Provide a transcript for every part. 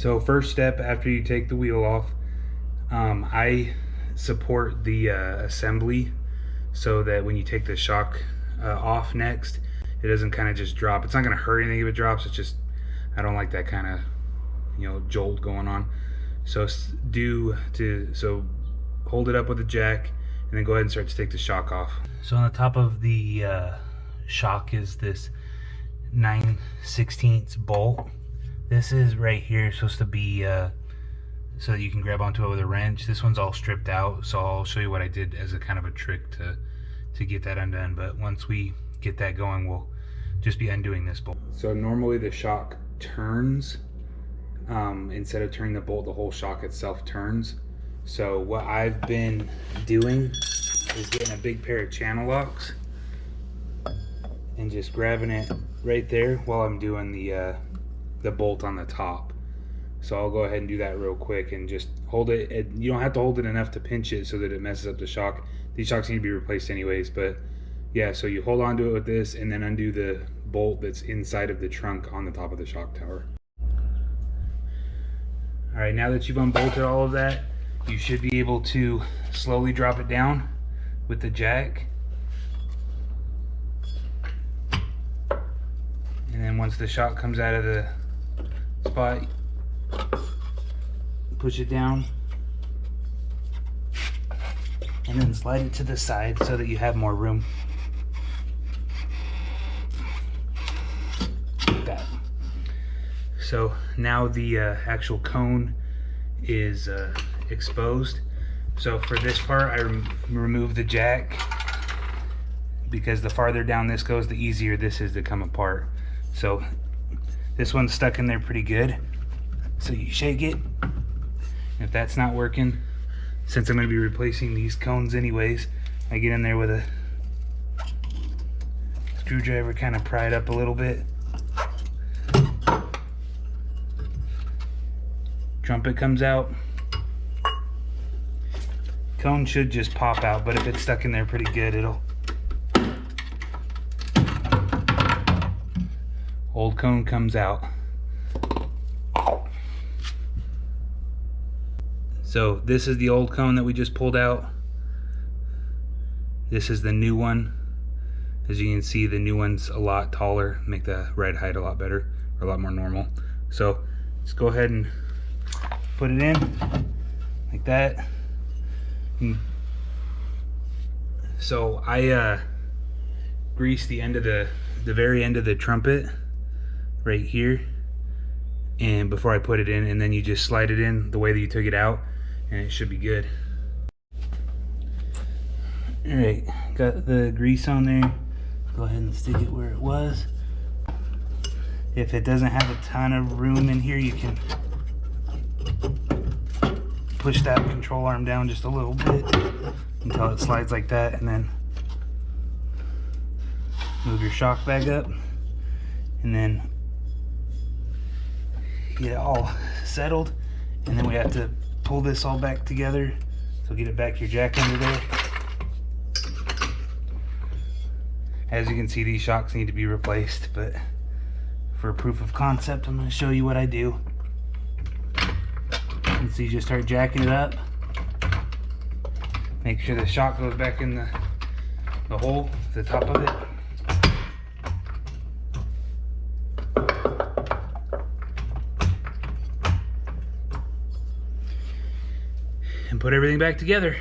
So first step after you take the wheel off, I support the assembly so that when you take the shock off next, it doesn't kind of just drop. It's not going to hurt anything if it drops. It's just, I don't like that kind of, jolt going on. So hold it up with a jack and then go ahead and start to take the shock off. So on the top of the shock is this 9/16 bolt. This is right here supposed to be so that you can grab onto it with a wrench. This one's all stripped out, so I'll show you what I did as a kind of a trick to get that undone. But once we get that going, we'll just be undoing this bolt. So normally the shock turns. Instead of turning the bolt, the whole shock itself turns. So what I've been doing is getting a big pair of channel locks and just grabbing it right there while I'm doing the bolt on the top. So I'll go ahead and do that real quick and just hold it. You don't have to hold it enough to pinch it so that it messes up the shock. These shocks need to be replaced anyways, but yeah, so you hold on to it with this and then undo the bolt that's inside of the trunk on the top of the shock tower. All right, now that you've unbolted all of that, you should be able to slowly drop it down with the jack. And then once the shock comes out of the spot, push it down and then slide it to the side so that you have more room. Like that. So now the actual cone is exposed. So for this part, I remove the jack because the farther down this goes, the easier this is to come apart. So this one's stuck in there pretty good. So you shake it. If that's not working, since I'm going to be replacing these cones anyways, I get in there with a screwdriver, kind of pry it up a little bit. Trumpet comes out. Cone should just pop out, but if it's stuck in there pretty good, it'll. Old cone comes out. So this is the old cone that we just pulled out. This is the new one. As you can see, the new one's a lot taller, make the ride height a lot better, or a lot more normal. So let's go ahead and put it in like that. So I grease the end of the very end of the trumpet right here, and before I put it in, and then you just slide it in the way that you took it out, and it should be good. All right, got the grease on there. Go ahead and stick it where it was. If it doesn't have a ton of room in here, you can push that control arm down just a little bit until it slides like that, and then move your shock back up, and then get it all settled, and then we have to pull this all back together. So get it back your jack under there. As you can see, these shocks need to be replaced, but for proof of concept, I'm going to show you what I do. And so you just start jacking it up. Make sure the shock goes back in the hole, the top of it. And put everything back together.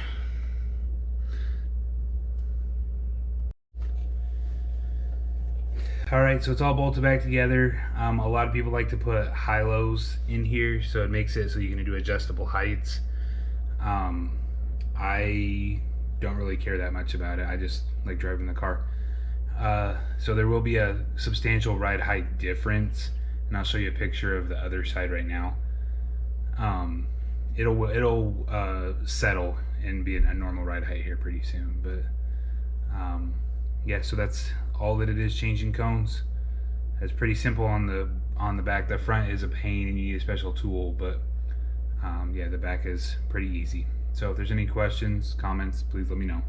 All right, so it's all bolted back together. A lot of people like to put high-lows in here, so it makes it so you can do adjustable heights. I don't really care that much about it. I just like driving the car. So there will be a substantial ride height difference, and I'll show you a picture of the other side right now. It'll settle and be a normal ride height here pretty soon, but yeah, so that's all that it is, changing cones. It's pretty simple on the back. The front is a pain and you need a special tool, but yeah, the back is pretty easy. So if there's any questions, comments, please let me know.